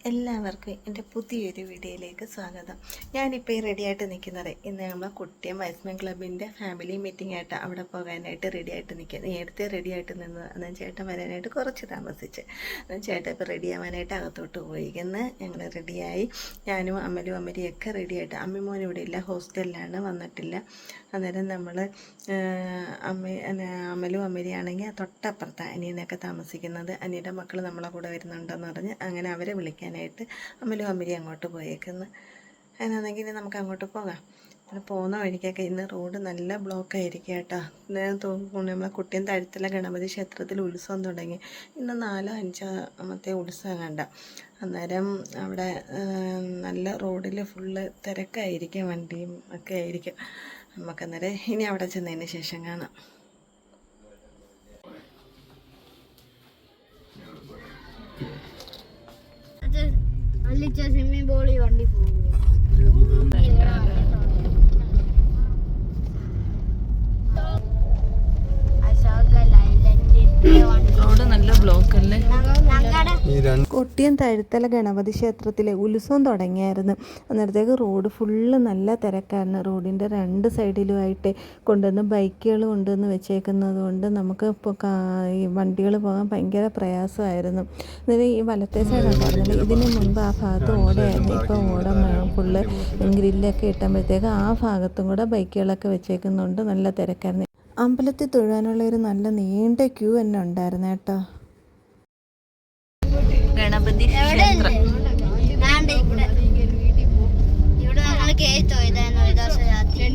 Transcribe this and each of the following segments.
എല്ലാവർക്കും എൻ്റെ പുതിയൊരു വീഡിയോയിലേക്ക് സ്വാഗതം. ഞാനിപ്പോൾ ഈ റെഡിയായിട്ട് നിൽക്കുന്നത് ഇന്ന് നമ്മൾ കുട്ടിയം വൈസ്മാൻ ക്ലബിൻ്റെ ഫാമിലി മീറ്റിംഗ് ആയിട്ട് അവിടെ പോകാനായിട്ട് റെഡിയായിട്ട് നിൽക്കുക. നേരത്തെ റെഡിയായിട്ട് നിന്ന് അന്ന് ചേട്ടൻ വരാനായിട്ട് കുറച്ച് താമസിച്ച് ചേട്ടൻ ഇപ്പോൾ റെഡി ആവാനായിട്ട് അകത്തോട്ട് പോയിന്ന് ഞങ്ങൾ റെഡിയായി. ഞാനും അമ്മരിയൊക്കെ റെഡിയായിട്ട്. അമ്മിമോൻ ഇവിടെ ഇല്ല, ഹോസ്റ്റലിലാണ്, വന്നിട്ടില്ല. അന്നേരം നമ്മൾ അമ്മരിയാണെങ്കിൽ തൊട്ടപ്പുറത്ത് അനിയനൊക്കെ താമസിക്കുന്നത്. അനിയുടെ മക്കൾ നമ്മളെ കൂടെ വരുന്നുണ്ടെന്ന് പറഞ്ഞ് അങ്ങനെ അവരെ വിളിക്കാനായിട്ട് അമ്മരി അങ്ങോട്ട് പോയേക്കുന്നു. അതിനാണെങ്കിൽ നമുക്ക് അങ്ങോട്ട് പോകാം. അങ്ങനെ പോകുന്ന വഴിക്കൊക്കെ ഇന്ന് റോഡ് നല്ല ബ്ലോക്കായിരിക്കും കേട്ടോ. നമ്മളെ കുട്ടിയം തഴുത്തല ഗണപതി ക്ഷേത്രത്തിൽ ഉത്സവം തുടങ്ങി. ഇന്ന് 4-5 ഉത്സവം കണ്ട. അന്നേരം അവിടെ നല്ല റോഡിൽ ഫുള്ള് തിരക്കായിരിക്കും, വണ്ടിയും ഒക്കെ ആയിരിക്കും. നമുക്കന്നേരം ഇനി അവിടെ ചെന്നതിന് ശേഷം കാണാം. സ്വിമ്മിംഗ് പൂളിൽ വണ്ടി പോകും. റോഡ് നല്ല ബ്ലോക്ക് അല്ലേ. കൊട്ടിയം തഴുത്തല ഗണപതി ക്ഷേത്രത്തിലെ ഉത്സവം തുടങ്ങിയായിരുന്നു. അന്നേരത്തേക്ക് റോഡ് ഫുള്ള് നല്ല തിരക്കായിരുന്നു. റോഡിൻ്റെ 2 സൈഡിലുമായിട്ട് കൊണ്ടുവന്ന് ബൈക്കുകൾ കൊണ്ടുവന്ന് വെച്ചേക്കുന്നത് കൊണ്ട് നമുക്ക് ഇപ്പോൾ ഈ വണ്ടികൾ പോകാൻ ഭയങ്കര പ്രയാസമായിരുന്നു. അന്നേരം ഈ വലത്തെ സൈഡുണ്ടായിരുന്നില്ല, ഇതിന് മുൻപ് ആ ഭാഗത്ത് ഓടയായിരുന്നു. ഇപ്പോൾ ഓട ഫുള്ള് ഗ്രില്ലൊക്കെ ഇട്ടുമ്പോഴത്തേക്ക് ആ ഭാഗത്തും കൂടെ ബൈക്കുകളൊക്കെ വെച്ചേക്കുന്നതുകൊണ്ട് നല്ല തിരക്കായിരുന്നു. അമ്പലത്തിൽ തൊഴാനുള്ളൊരു നല്ല നീണ്ട ക്യൂ തന്നെ ഉണ്ടായിരുന്നു കേട്ടോ. ഗണപതി ക്ഷേത്രം ഇവിടെ ഞങ്ങൾ കേട്ടോയതായിരുന്നു ഒരു ദിവസം രാത്രി.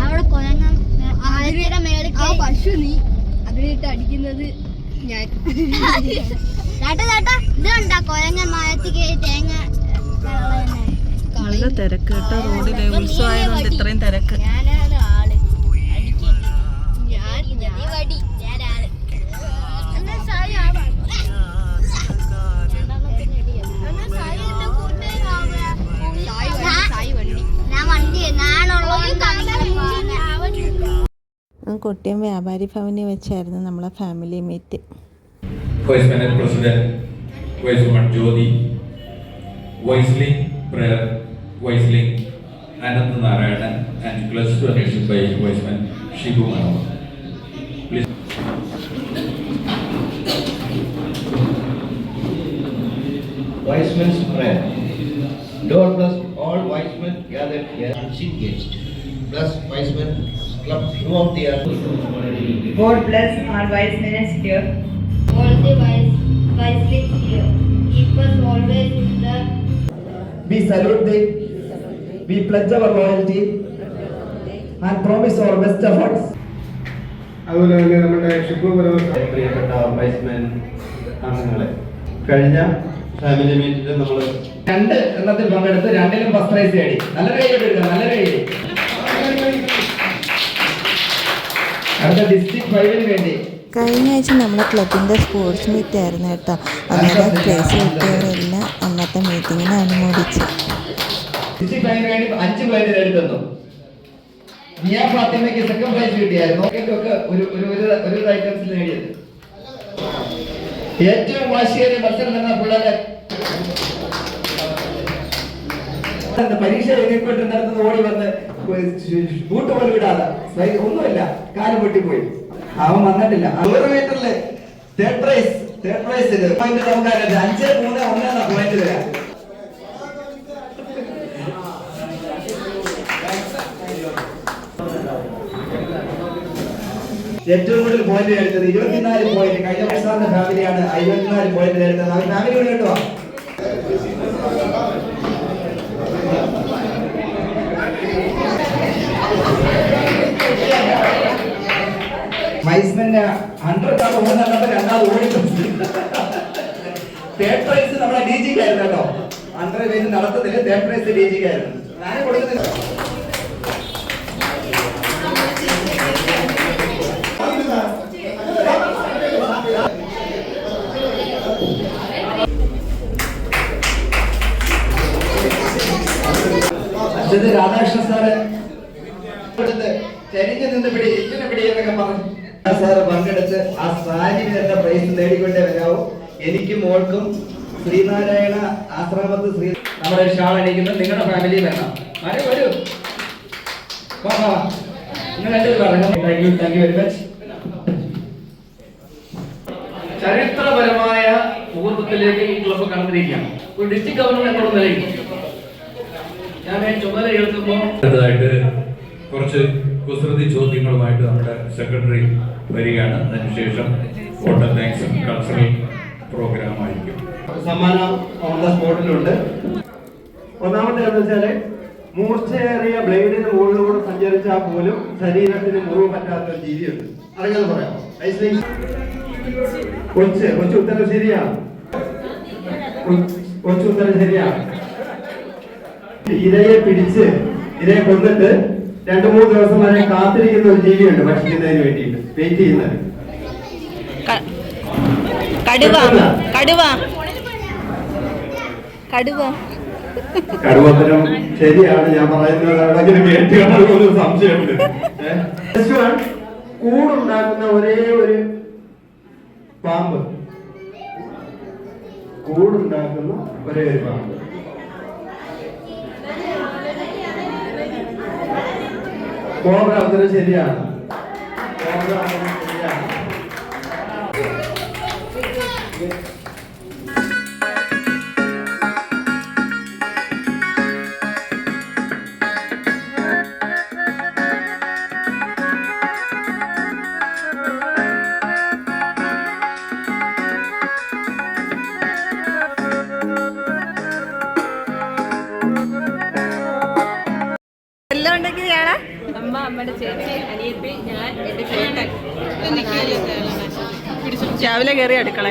അവിടെ കൊലങ്ങ പശു നീ അതിനിട്ട് അടിക്കുന്നത് ഞാൻ ഇത് കണ്ടാ കൊലങ്ങ മയത്തിക്ക് തേങ്ങ. നല്ല തിരക്ക് കേട്ടോ റോഡിലെ. ഉത്സവമായതുകൊണ്ട് ഇത്രയും തിരക്ക്. കൊട്ടിയം വ്യാപാരി ഭവനിൽ വെച്ചായിരുന്നു നമ്മളെ family meet. Vice manager president vice woman Jyothi, wiseling prayer wiseling Ananth Narayanan and plus donation by Wiseman Shibu Manohar. Please. Wiseman's prayer. Lord bless all wise men gathered here and engaged. Bless Wiseman Club throughout the earth. God bless our wise men here. All the wiselings here. Keep us always in the. We salute thee. We pledge our loyalty and promise our best efforts. അതുപോലെ തന്നെ നമ്മുടെ ഷിബു പ്രിയപ്പെട്ട Wiseman അംഗങ്ങളെ, കഴിഞ്ഞ family മീറ്റിൽ നമ്മൾ 2 എണ്ണത്തിൽ പങ്കെടുത്ത് 2ലും ഫസ്റ്റ് പ്രൈസ് നേടി. നല്ല കൈ എടുക്കാം, നല്ല കൈ. അടുത്ത ഡിസ്ട്രിക്ട് 5-ന് വേണ്ടി കഴിഞ്ഞ ആഴ്ച നമ്മളെ ക്ലബിൻ്റെ സ്പോർട്സ് മീറ്റ് ആയിരുന്നു കേട്ടോ. അന്നേരം പ്രൈസ് കിട്ടിയവരെല്ലാം അന്നത്തെ മീറ്റിങ്ങിന് അനുമോദിച്ചു. ഡിസ്ട്രിക്ട് 5-ന് വേണ്ടി 5 പേര് നേടിത്തന്നു. മിയ ഫാത്തിമയ്ക്ക് സെക്കൻഡ് പ്രൈസ് കിട്ടിയായിരുന്നു. ഒക്കെ ഒരു ഐറ്റംസിൽ നേടിയത്. ഏറ്റവും വാശിയേറിയ മത്സരം എന്ന പിള്ളേരെ പരീക്ഷ എഴുതിക്കൊണ്ട് നടത്തുന്ന ഓടി വന്ന് ബൂട്ട് പോലും വിടാതെ ഒന്നുമില്ല, കാല് പൊട്ടിപ്പോയി. അവൻ വന്നിട്ടില്ല. 100 മീറ്ററില് തേർഡ് പ്രൈസ് പോയിന്റ് നമുക്ക് 5-3-1 പോയിന്റ് വരാം. ഏറ്റവും കൂടുതൽ പോയിന്റ് എടുത്തത് 24 പോയിന്റ്. കഴിഞ്ഞ വർഷത്തെ ഫാമിലിയാണ് 54 പോയിന്റ് എടുത്തത്. അവർ ഫാമിലി കേട്ടോ. വൈസ്മാന്റെ 100 ഓടുന്നപ്പോ 2ാമത് ഓടി. തേർഡ് പ്രൈസ് നമ്മളെ DG-ക്കായിരുന്നു കേട്ടോ. 100 പേര് നടത്തത്തില് തേർഡ് പ്രൈസ് DG-ക്കായിരുന്നു. ഞാൻ കൊടുക്കുന്നില്ല. രാധാകൃഷ്ണ സാറ് ചരിഞ്ഞു നിന്ന് പിടി, ഇങ്ങനെ പിടി എന്നൊക്കെ പറഞ്ഞു. സാറ് പങ്കെടുത്ത് ആ സാരി എന്ന പ്രൈസ് നേടിക്കൊണ്ടേ വരാവൂ. എനിക്കും മോൾക്കും ശ്രീനാരായണ ആശ്രമത്ത് നമ്മുടെ ഷാൾ അണിക്കുന്നത് നിങ്ങളുടെ ഫാമിലി വേണം. വരൂ നിങ്ങൾ രണ്ടുപേരും പറഞ്ഞു. Thank you very much. ചരിത്രപരമായ മുഹൂർത്തത്തിലേക്ക് ഈ ക്ലബ്ബ് കടന്നിരിക്കുകയാണ്. ഒരു ഡിസ്ട്രിക്ട് ഗവർണർ എന്നുള്ള നിലയിൽ ഞാൻ ചുമതല എടുക്കുമ്പോൾ അടുത്തതായിട്ട് കുറച്ച് കുസൃതി ചോദ്യങ്ങളുമായിട്ട് നമ്മുടെ സെക്രട്ടറി വരികയാണ്. അതിനുശേഷം വോട്ടർ താങ്ക്സും കൾച്ചറൽ പ്രോഗ്രാം ആയിരിക്കും. സമ്മാനം ഓൺ ദ സ്പോട്ടിലുണ്ട്. ഒന്നാമത്തെ എന്ന് വെച്ചാല് മൂർച്ചയേറിയ ബ്ലേഡിന് മുകളിലൂടെ സഞ്ചരിച്ചാൽ പോലും ശരീരത്തിന് മുറിവ് പറ്റാത്ത ഒരു ജീവിയുണ്ട്. അറിയാതെ പറയാം. കൊച്ചു ഉത്തരം ശരിയാണ്. കൊച്ചു ഉത്തരം ശരിയാണ്. ഇരയെ പിടിച്ച് ഇരയെ കൊന്നിട്ട് 2-3 ദിവസം വരെ കാത്തിരിക്കുന്ന ഒരു ജീവിയുണ്ട് ഭക്ഷിക്കുന്നതിന് വേണ്ടിയിട്ട് വെയിറ്റ് ചെയ്യുന്നത്. കടുവത്തരം ശരിയാണ്. ഞാൻ പറയുന്നത് എവിടെങ്കിലും കേട്ടുകാണുന്ന സംശയമുണ്ട്. കൂടുണ്ടാക്കുന്ന ഒരേ ഒരു പാമ്പ്. കൂടുണ്ടാക്കുന്ന ഒരേ ഒരു പാമ്പ്. കോബ്ര ഉത്തരം ശരിയാണ്. കോബ്ര ഉത്തരം ശരിയാണ്. അമ്മ, അമ്മയുടെ ചേച്ചി, അനിയത്തി, ഞാൻ, എൻ്റെ ചേട്ടൻ. രാവിലെ കയറി അടുക്കള.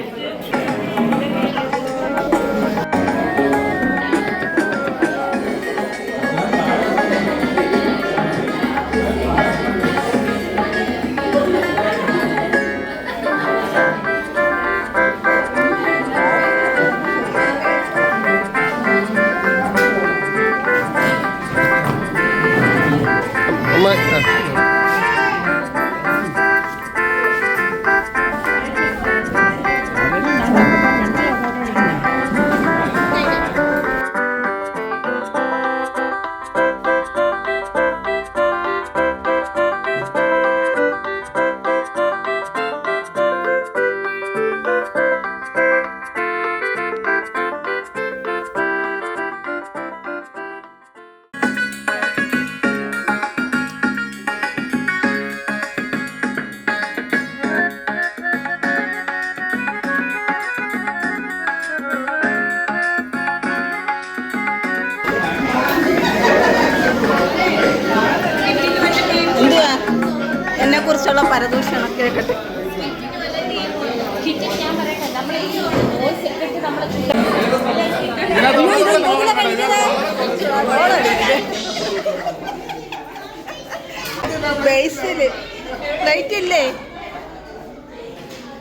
എന്നെ കുറിച്ചുള്ള പരദൂഷണം കേൾക്കട്ടെ. ബേസില് ലൈറ്റ് ഇല്ലേ?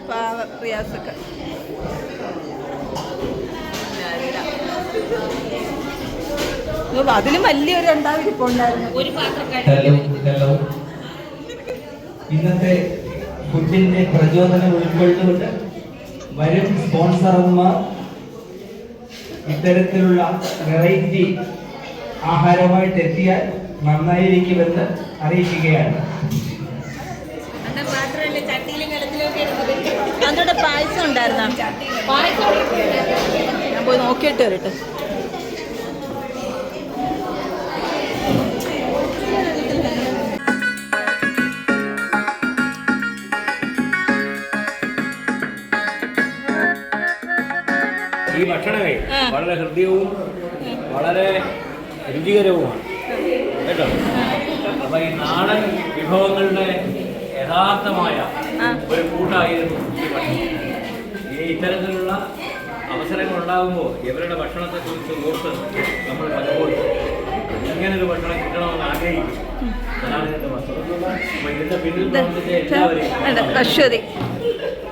പാവ റിയാസൊക്കെ അതിലും വലിയൊരു ഉണ്ടാവിരിപ്പുണ്ടായിരുന്നു. ഒരു പാത്രം ഹലോ. ഇന്നത്തെ ഫുഡിന്റെ പ്രചോദനം ഉൾക്കൊള്ളുകൊണ്ട് വരും സ്പോൺസർമാർ ഇത്തരത്തിലുള്ള വെറൈറ്റി ആഹാരമായിട്ട് എത്തിയാൽ നന്നായിരിക്കുമെന്ന് അറിയിക്കുകയാണ്. അതോടെ പായസം ഉണ്ടായിരുന്ന ഞാൻ പോയി നോക്കിയിട്ട് വരട്ടെ. ഈ ഭക്ഷണമേ വളരെ ഹൃദ്യവും വളരെ രുചികരവുമാണ് കേട്ടോ. അപ്പൊ ഈ നാടൻ വിഭവങ്ങളുടെ യഥാർത്ഥമായ ഒരു കൂട്ടായിരുന്നു ഈ ഭക്ഷണം. ഈ ഇത്തരത്തിലുള്ള അവസരങ്ങൾ ഉണ്ടാകുമ്പോൾ ഇവരുടെ ഭക്ഷണത്തെക്കുറിച്ച് ഓർത്ത് നമ്മൾ പലപ്പോഴും ഇങ്ങനൊരു ഭക്ഷണം കിട്ടണമെന്ന് ആഗ്രഹിക്കും. അതാണ് ഇതിന്റെ വസ്തുത. അപ്പൊ ഇതിന്റെ പിന്നിൽ പ്രവർത്തിച്ച എല്ലാവരെയും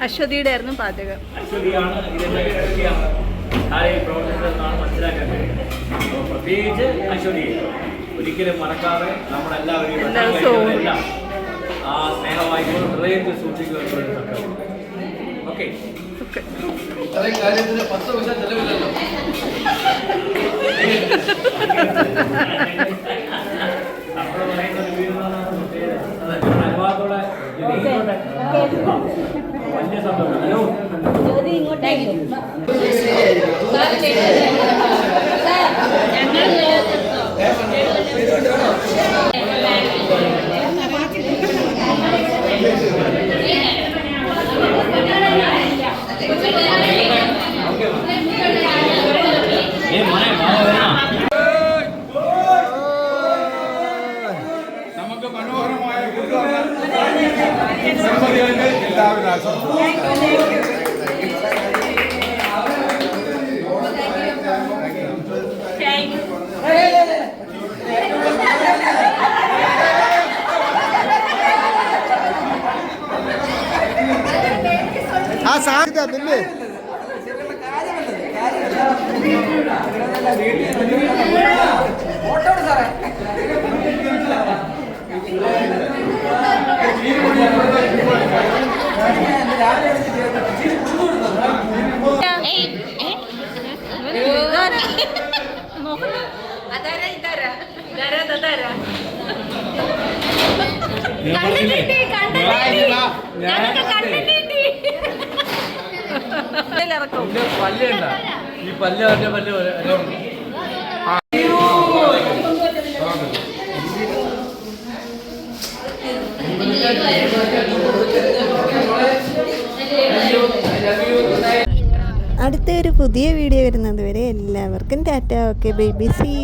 അശ്വതിയുടെ ആയിരുന്നു പാചകം. അശ്വതിയാണ് ഇതിന്റെ മുഖ്യ ധാരയിൽ പ്രവർത്തിച്ചതെന്നാണ് മനസ്സിലാക്കാൻ കഴിയും. അപ്പോൾ പ്രത്യേകിച്ച് അശ്വതി ഒരിക്കലും മറക്കാതെ നമ്മളെല്ലാവരെയും ആ സ്നേഹമായിക്കോളും ഹൃദയത്തിൽ സൂക്ഷിക്കുക ഓക്കെ. ഇത്രയും കാര്യത്തിന് 10 പൈസ ചെലവില്ലല്ലോ. അനുവാദത്തോടെ വലിയ സന്തോഷം. നമുക്ക് മനോഹരമായ ദമ്പതികൾക്ക് എല്ലാവരും ആശംസിക്കുന്നു. ആ സാധ്യത അതല്ലേ അതാരാ ഇതാരാ ഇതാരാ അതാരാ പല്ലുണ്ട ഈ പല്ല് അവരുടെ പല്ല് അടുത്ത ഒരു പുതിയ വീഡിയോ വരുന്നത് വരെ എല്ലാവർക്കും tata. Okay baby, see U.